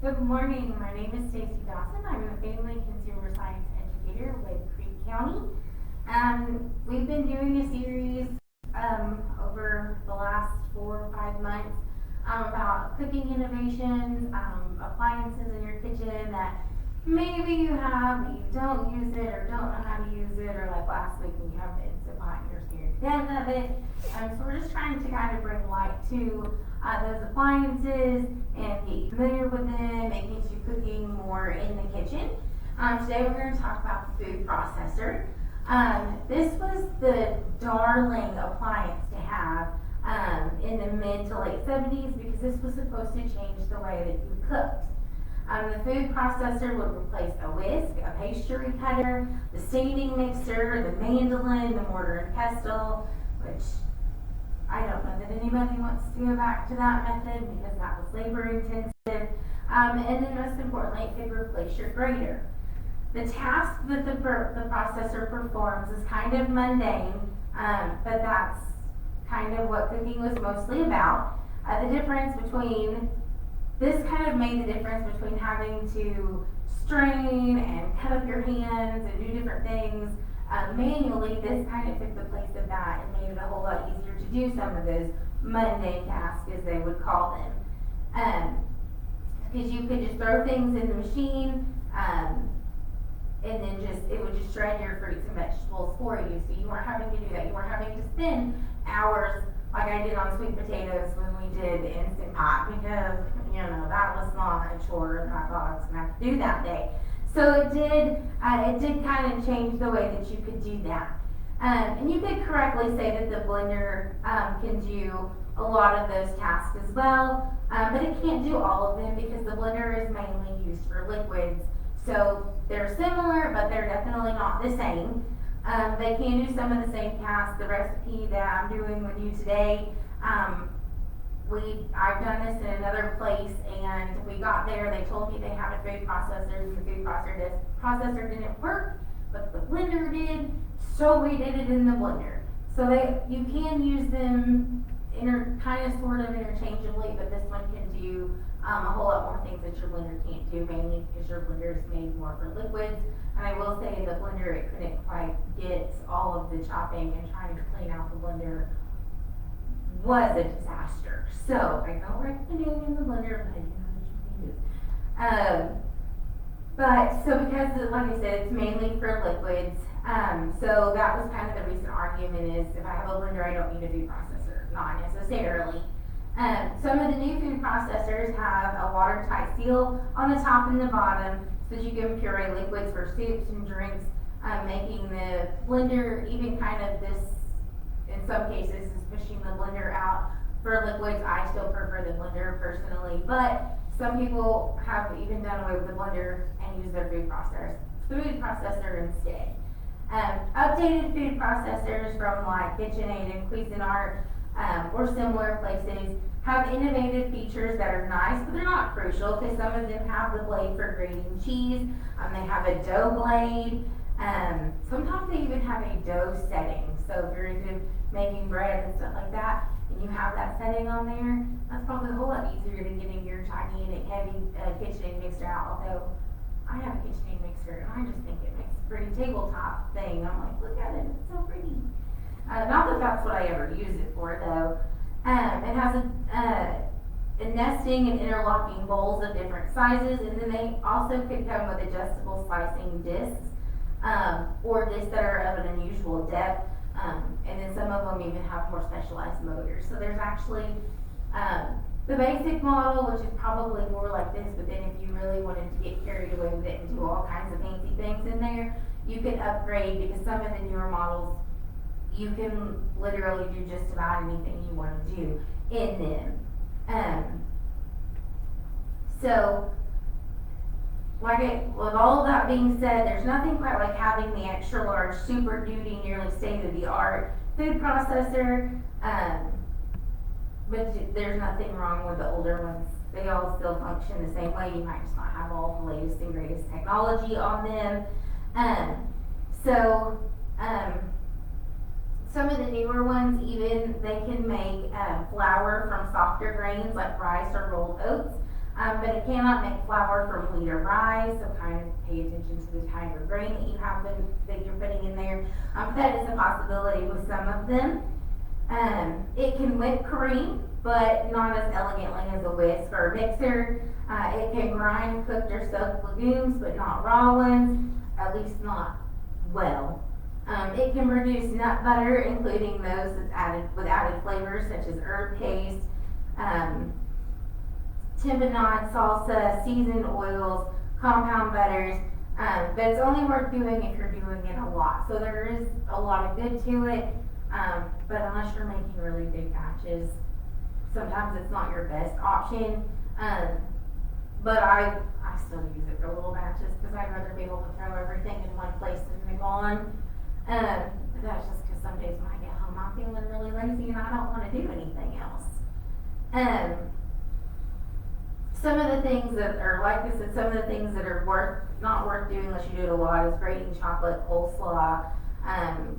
Good morning. My name is Stacey Dawson. I'm a family consumer science educator with Creek County. We've been doing a series over the last 4 or 5 months about cooking innovations, appliances in your kitchen that maybe you have, but you don't use it or don't know how to use it, or like last week when you have the Instant Pot and you're scared to death of it. So we're just trying to kind of bring light to those appliances and get you familiar with them and get you cooking more in the kitchen. Today we're going to talk about the food processor. This was the darling appliance to have in the mid to late 70s because this was supposed to change the way that you cooked. The food processor would replace a whisk, a pastry cutter, the seasoning mixer, the mandolin, the mortar and pestle, which I don't know that anybody wants to go back to that method because that was labor intensive. And then most importantly, it could replace your grater. The task that the processor performs is kind of mundane, but that's kind of what cooking was mostly about. The difference between this kind of made the difference between having to strain and cut up your hands and do different things manually. This kind of took the place of that and made it a whole lot easier to do some of those mundane tasks, as they would call them. Because you could just throw things in the machine and then it would just shred your fruits and vegetables for you. So you weren't having to do that. You weren't having to spend hours like I did on sweet potatoes when we did the Instant Pot, because that was not a chore that I thought I was gonna have to do that day. So it did kind of change the way that you could do that. And you could correctly say that the blender can do a lot of those tasks as well, but it can't do all of them because the blender is mainly used for liquids. So they're similar, but they're definitely not the same. They can do some of the same tasks. The recipe that I'm doing with you today, I've done this in another place, and we got there, they told me they had a food processor, and the food processor didn't work, but the blender did, so we did it in the blender. So you can use them kind of sort of interchangeably, but this one can do a whole lot more things that your blender can't do, mainly because your blender is made more for liquids. And I will say the blender, it couldn't quite get all of the chopping, and trying to clean out the blender was a disaster. So I don't recommend doing it in the blender, but I do know that you can do it. So because, like I said, it's mainly for liquids, so that was kind of the recent argument is if I have a blender, I don't need a food processor. Not necessarily. Some of the new food processors have a watertight seal on the top and the bottom so that you can puree liquids for soups and drinks, making the blender even kind of this, in some cases, is pushing the blender out for liquids. I still prefer the blender personally, but some people have even done away with the blender and use their food processor instead. Updated food processors from like KitchenAid and Cuisinart or similar places have innovative features that are nice, but they're not crucial because some of them have the blade for grating cheese. They have a dough blade. Sometimes they even have a dough setting. So if you're into making bread and stuff like that, and you have that setting on there, that's probably a whole lot easier than getting your tiny and heavy KitchenAid mixer out. Although I have a KitchenAid mixer, and I just think it makes a pretty tabletop thing. I'm like, look at it, it's so pretty. Not that that's what I ever use it for, though. It has a nesting and interlocking bowls of different sizes, and then they also could come with adjustable slicing discs, or discs that are of an unusual depth, and then some of them even have more specialized motors. So there's actually the basic model, which is probably more like this, but then if you really wanted to get carried away with it and do all kinds of fancy things in there, you could upgrade, because some of the newer models, you can literally do just about anything you want to do in them. With all of that being said, there's nothing quite like having the extra large, super duty, nearly state-of-the-art food processor, but there's nothing wrong with the older ones. They all still function the same way. You might just not have all the latest and greatest technology on them. Some of the newer ones, even, they can make flour from softer grains like rice or rolled oats. but it cannot make flour from wheat or rye, so kind of pay attention to the type of grain that you have that you're putting in there. That is a possibility with some of them. It can whip cream, but not as elegantly as a whisk or a mixer. It can grind cooked or soaked legumes, but not raw ones, at least not well. It can produce nut butter, including those that's added flavors such as herb paste, timpanade, salsa, seasoned oils, compound butters, but it's only worth doing if you're doing it a lot. So there is a lot of good to it, but unless you're making really big batches, sometimes it's not your best option. But I still use it for little batches because I'd rather be able to throw everything in one place and move on. That's just because some days when I get home I'm feeling really lazy and I don't want to do anything else. Some of the things that are, like I said, some of the things that are not worth doing unless you do it a lot is grating chocolate, coleslaw,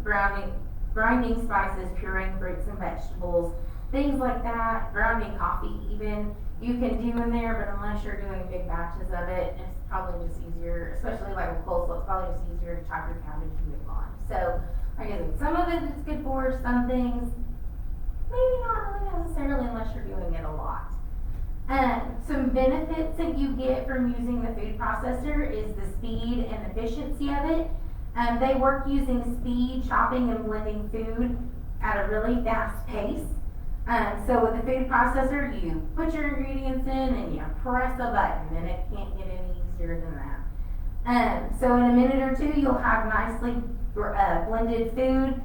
grinding spices, pureeing fruits and vegetables, things like that, grounding coffee even, you can do in there, but unless you're doing big batches of it, it's probably just easier, especially like with coleslaw, it's probably just easier to chop your cabbage and move on. So, like I said, some of it it's good for, some things, maybe not really necessarily unless you're doing it a lot. Some benefits that you get from using the food processor is the speed and efficiency of it. They work using speed, chopping and blending food at a really fast pace. So with the food processor, you put your ingredients in and you press a button, and it can't get any easier than that. So in a minute or two, you'll have nicely blended food.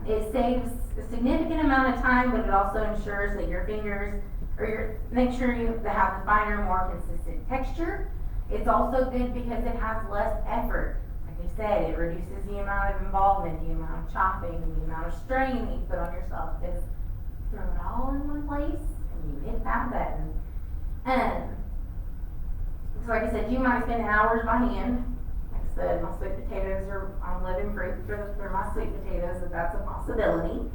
It saves a significant amount of time, but it also ensures that your fingers, make sure you have the finer, more consistent texture. It's also good because it has less effort. Like I said, it reduces the amount of involvement, the amount of chopping, the amount of strain that you put on yourself. Because throw it all in one place and you hit that button. So like I said, you might spend hours by hand. Like I said, my sweet potatoes I'm living fruit for my sweet potatoes, if that's a possibility.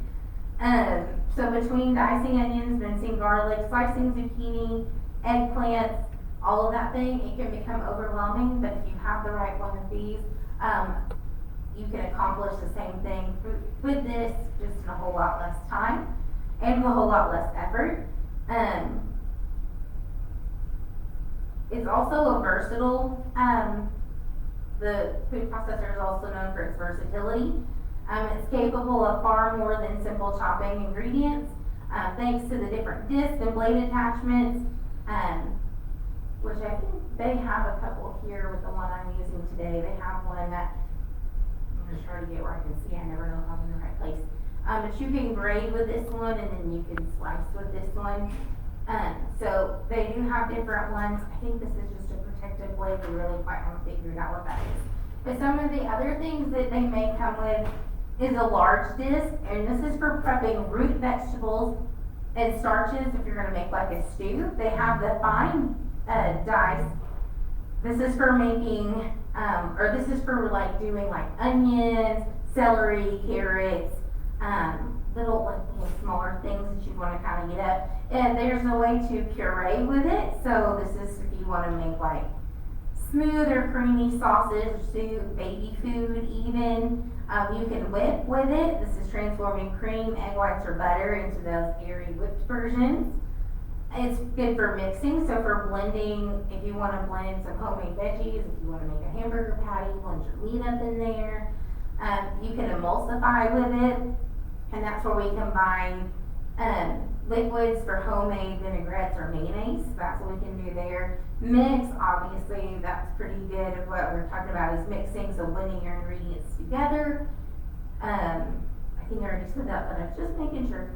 So between dicing onions, mincing garlic, slicing zucchini, eggplants, all of that thing, it can become overwhelming, but if you have the right one of these, you can accomplish the same thing with this, just in a whole lot less time and with a whole lot less effort. It's also a versatile, the food processor is also known for its versatility. It's capable of far more than simple chopping ingredients, thanks to the different disc and blade attachments, which I think they have a couple here with the one I'm using today. They have one that, I'm going to try to get where I can see, I never know if I'm in the right place. But you can grade with this one and then you can slice with this one. So they do have different ones. I think this is just a protective blade. We really quite haven't figured out what that is. But some of the other things that they may come with is a large disc, and this is for prepping root vegetables and starches if you're going to make like a stew. They have the fine dice. This is for making, or this is for like doing like onions, celery, carrots, little smaller things that you want to kind of get up. And there's a way to puree with it. So this is if you want to make like smooth or creamy sausage, soup, baby food even. You can whip with it. This is transforming cream, egg whites, or butter into those airy whipped versions. It's good for mixing, so for blending, if you want to blend some homemade veggies, if you want to make a hamburger patty, blend your meat up in there. You can emulsify with it, and that's where we combine liquids for homemade vinaigrettes or mayonnaise. That's what we can do there. Mix, obviously, that's pretty good. What we're talking about is mixing, so blending your ingredients together. I think I already said that, but I'm just making sure.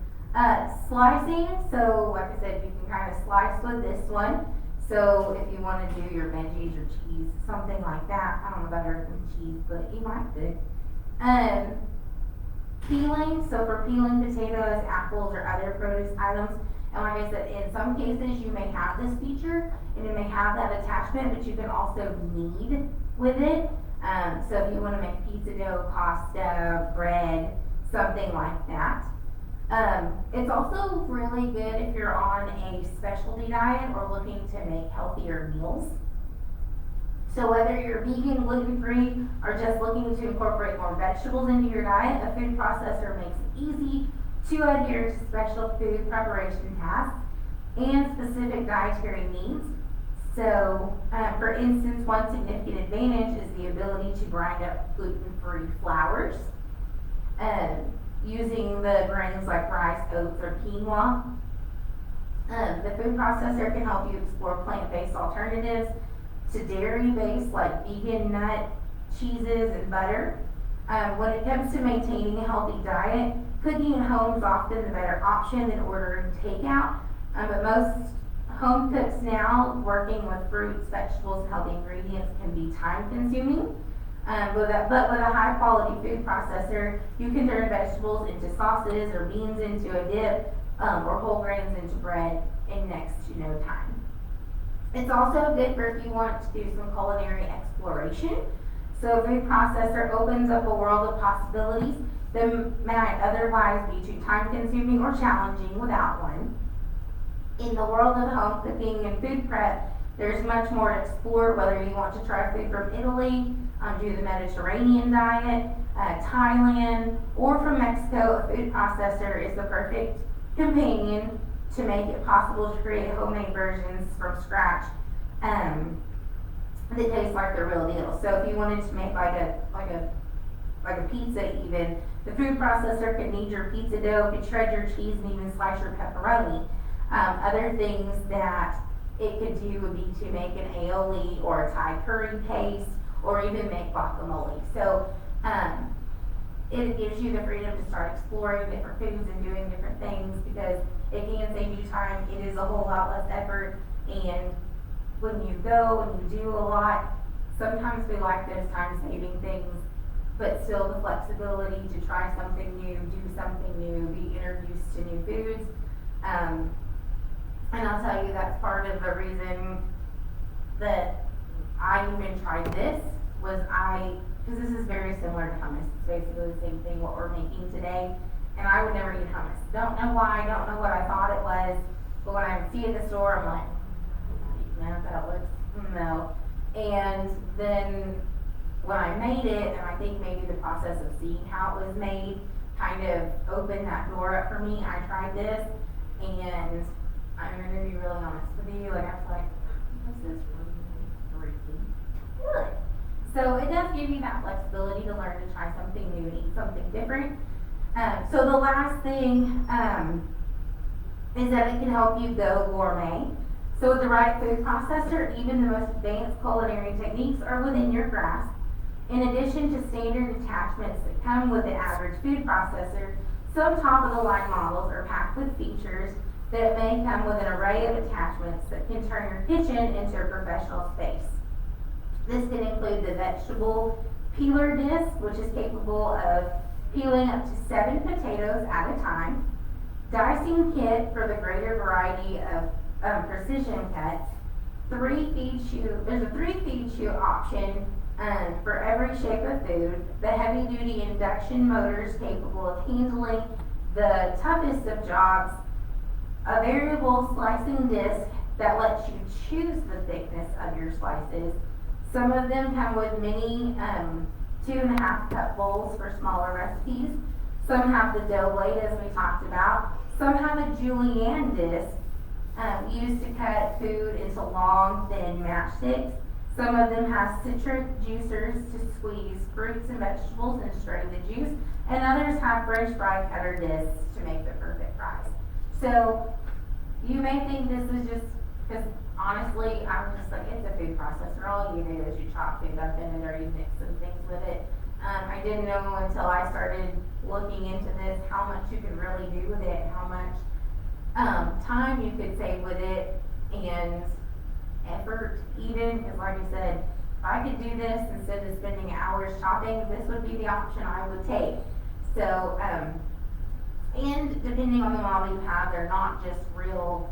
Slicing, so like I said, you can kind of slice with this one. So if you want to do your veggies or cheese, something like that. I don't know about earth and cheese, but you might do. Peeling, so for peeling potatoes, apples, or other produce items. And like I said, in some cases you may have this feature and it may have that attachment, but you can also knead with it. So if you want to make pizza dough, pasta, bread, something like that. It's also really good if you're on a specialty diet or looking to make healthier meals. So whether you're vegan, gluten-free, or just looking to incorporate more vegetables into your diet, a food processor makes it easy to adhere to special food preparation tasks and specific dietary needs. So, for instance, one significant advantage is the ability to grind up gluten-free flours, using the grains like rice, oats, or quinoa. The food processor can help you explore plant-based alternatives to dairy-based like vegan, nut, cheeses, and butter. When it comes to maintaining a healthy diet, cooking at home is often the better option than ordering takeout. But most home cooks now working with fruits, vegetables, and healthy ingredients can be time-consuming. But with a high-quality food processor, you can turn vegetables into sauces or beans into a dip, or whole grains into bread in next to no time. It's also good for if you want to do some culinary exploration. So a food processor opens up a world of possibilities that might otherwise be too time-consuming or challenging without one. In the world of home cooking and food prep, there's much more to explore, whether you want to try food from Italy, do the Mediterranean diet, Thailand, or from Mexico. A food processor is the perfect companion to make it possible to create homemade versions from scratch that taste like the real deal. So if you wanted to make like a pizza even, the food processor could knead your pizza dough, could shred your cheese, and even slice your pepperoni. Other things that it could do would be to make an aioli or a Thai curry paste, or even make guacamole. So it gives you the freedom to start exploring different foods and doing different things, because it can save you time. It is a whole lot less effort, and when you go and you do a lot, sometimes we like those time-saving things, but still the flexibility to try something new, do something new, be introduced to new foods. And I'll tell you, that's part of the reason that I even tried this, was because this is very similar to hummus. It's basically the same thing what we're making today, and I would never eat hummus. Don't know why, don't know what I thought it was, but when I see it in the store, I'm like, man, that looks, no. And then when I made it, and I think maybe the process of seeing how it was made kind of opened that door up for me, I tried this, and I'm going to be really honest with you, like, I was like, this is really good. So it does give you that flexibility to learn to try something new and eat something different. So the last thing is that it can help you go gourmet. So with the right food processor, even the most advanced culinary techniques are within your grasp. In addition to standard attachments that come with the average food processor, some top-of-the-line models are packed with features that may come with an array of attachments that can turn your kitchen into a professional space. This can include the vegetable peeler disc, which is capable of peeling up to 7 potatoes at a time, dicing kit for the greater variety of precision cuts, there's a 3 feed chute option for every shape of food, the heavy-duty induction motors capable of handling the toughest of jobs, a variable slicing disc that lets you choose the thickness of your slices. Some of them come with mini 2.5 cup bowls for smaller recipes. Some have the dough blade, as we talked about. Some have a julienne disc used to cut food into long, thin matchsticks. Some of them have citric juicers to squeeze fruits and vegetables and strain the juice. And others have French fry cutter discs to make the perfect fries. So you may think this is just, because honestly, I'm just like, it's a food processor. All you do is you chop food up in it or you mix some things with it. I didn't know until I started looking into this how much you could really do with it, how much time you could save with it, and effort even, because like I said, if I could do this instead of spending hours shopping, this would be the option I would take. So, and depending on the model you have, they're not just real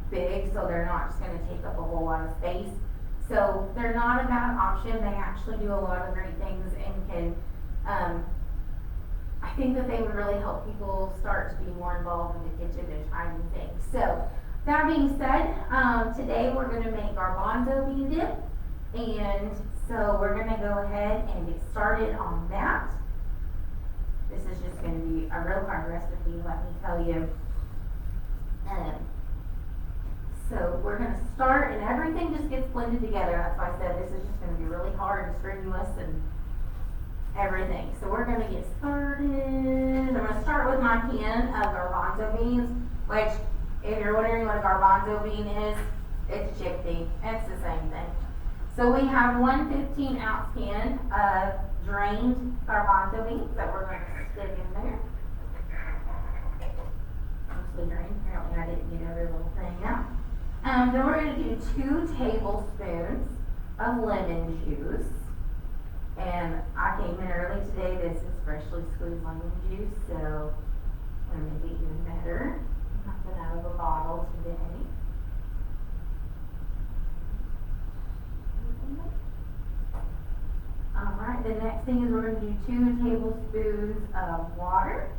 big, so they're not just going to take up a whole lot of space. So they're not a bad option. They actually do a lot of great things and can I think that they would really help people start to be more involved in the kitchen and trying things. So, that being said, today we're gonna make garbanzo bean dip. And so we're gonna go ahead and get started on that. This is just gonna be a real hard recipe, let me tell you. So we're gonna start, and everything just gets blended together. That's why I said this is just gonna be really hard and strenuous and everything. So we're gonna get started. I'm gonna start with my can of garbanzo beans, which, if you're wondering what a garbanzo bean is, it's chickpea. It's the same thing. So we have one 15-ounce can of drained garbanzo beans that we're going to stick in there. Mostly drained. Apparently I didn't get every little thing out. Then we're going to do 2 tablespoons of lemon juice. And I came in early today. This is freshly squeezed lemon juice, so I'm going to make it even better. Nothing out of a bottle today. Alright, the next thing is we're going to do 2 tablespoons of water.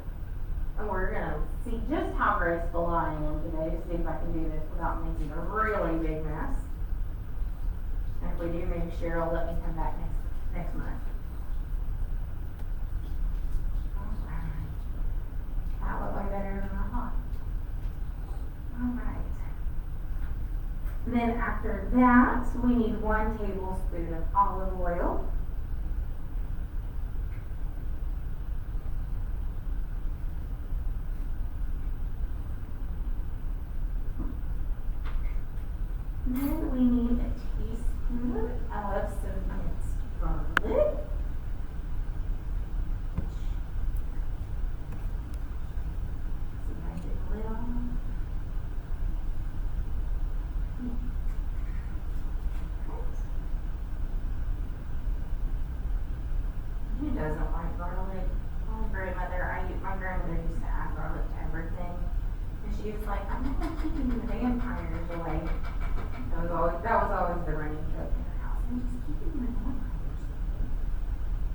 And we're going to see just how graceful I am today to see if I can do this without making a really big mess. And if we do, maybe Cheryl will let me come back next month. Alright. That looked way better than I thought. Alright. Then after that, we need 1 tablespoon of olive oil. Then we need a teaspoon of some minced garlic. See if I get the lid on. Who doesn't like garlic? My grandmother used to add garlic to everything. And she was like, I'm not keeping the vampires away. That was always the running joke in her house. I'm just keeping the vampires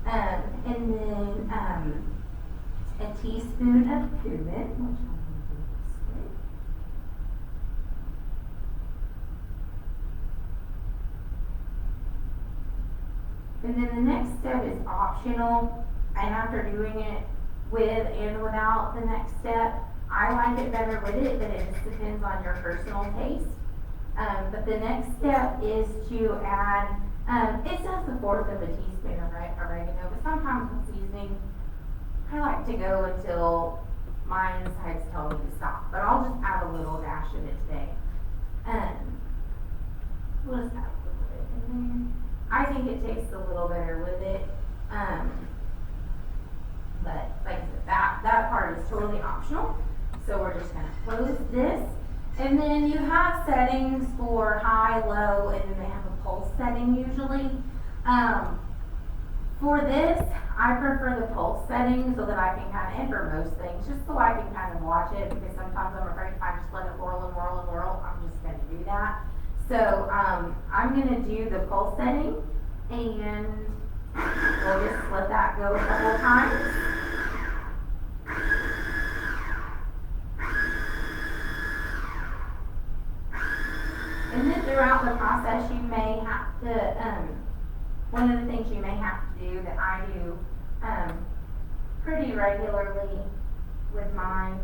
away. And then a teaspoon of cumin, which I'm going to do this way. And then the next step is optional, and after doing it with and without the next step, I like it better with it, but it just depends on your personal taste. But the next step is to add, it says 1/4 of a teaspoon of oregano, but sometimes with seasoning, I like to go until my insides tell me to stop. But I'll just add a little dash of it today. We'll just add a little bit in there. I think it tastes a little better with it. But like I said, that part is totally optional. So we're just gonna close this. And then you have settings for high, low, and then they have a pulse setting usually. For this, I prefer the pulse setting so that I can kind of, and for most things, just so I can kind of watch it, because sometimes I'm afraid if I just let it whirl and whirl and whirl, I'm just gonna do that. So I'm gonna do the pulse setting, and we'll just let that go a couple times. And then throughout the process, you may have to, one of the things you may have to do that I do pretty regularly with mine,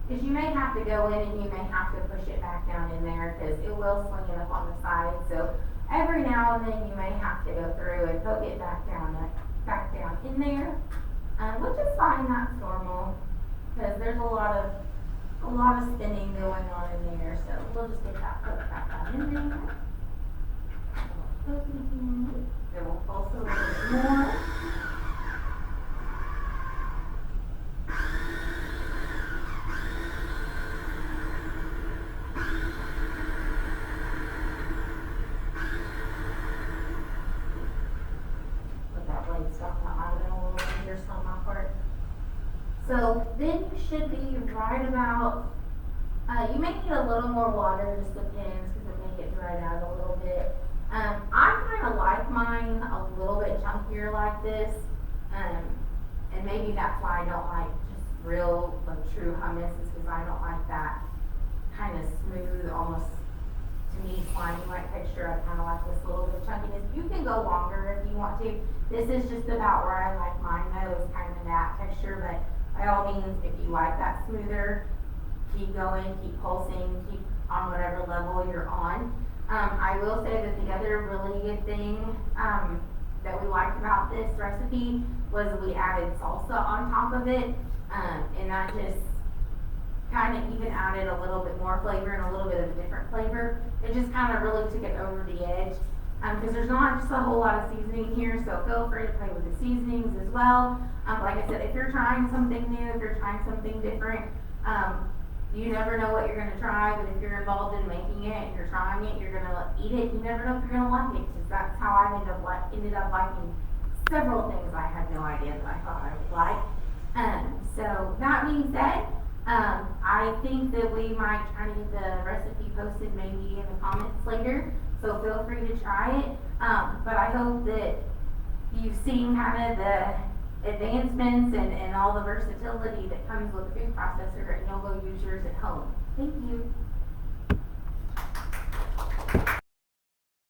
is you may have to go in and you may have to push it back down in there because it will swing it up on the side. So every now and then you may have to go through and poke it back down in there, which is fine. That's normal because there's a lot of spinning going on in there. So we'll just get that poked back down in there. It will pulse a little bit more. Let that blade stop. That might have been a little dangerous on my part. So then you should be right about, you may need a little more water, just depends, because it may get dried out a little bit. I kind of like mine a little bit chunkier like this, And maybe that's why I don't like just real, like true hummus, is because I don't like that kind of smooth, almost, to me, slimy-like texture. I kind of like this little bit of chunkiness. You can go longer if you want to. This is just about where I like mine, though, is kind of that texture, but by all means, if you like that smoother, keep going, keep pulsing, keep on whatever level you're on. I will say that the other really good thing that we liked about this recipe was we added salsa on top of it, and that just kind of even added a little bit more flavor and a little bit of a different flavor. It just kind of really took it over the edge, because there's not just a whole lot of seasoning here, so feel free to play with the seasonings as well. Like I said, if you're trying something new, if you're trying something different, you never know what you're going to try, but if you're involved in making it and you're trying it, you're going to eat it, you never know if you're going to like it, because that's how I ended up liking several things I had no idea that I thought I would like. So that being said, I think that we might try to get the recipe posted maybe in the comments later, so feel free to try it. But I hope that you've seen kind of the advancements and all the versatility that comes with the food processor, and you'll go use yours at home. Thank you.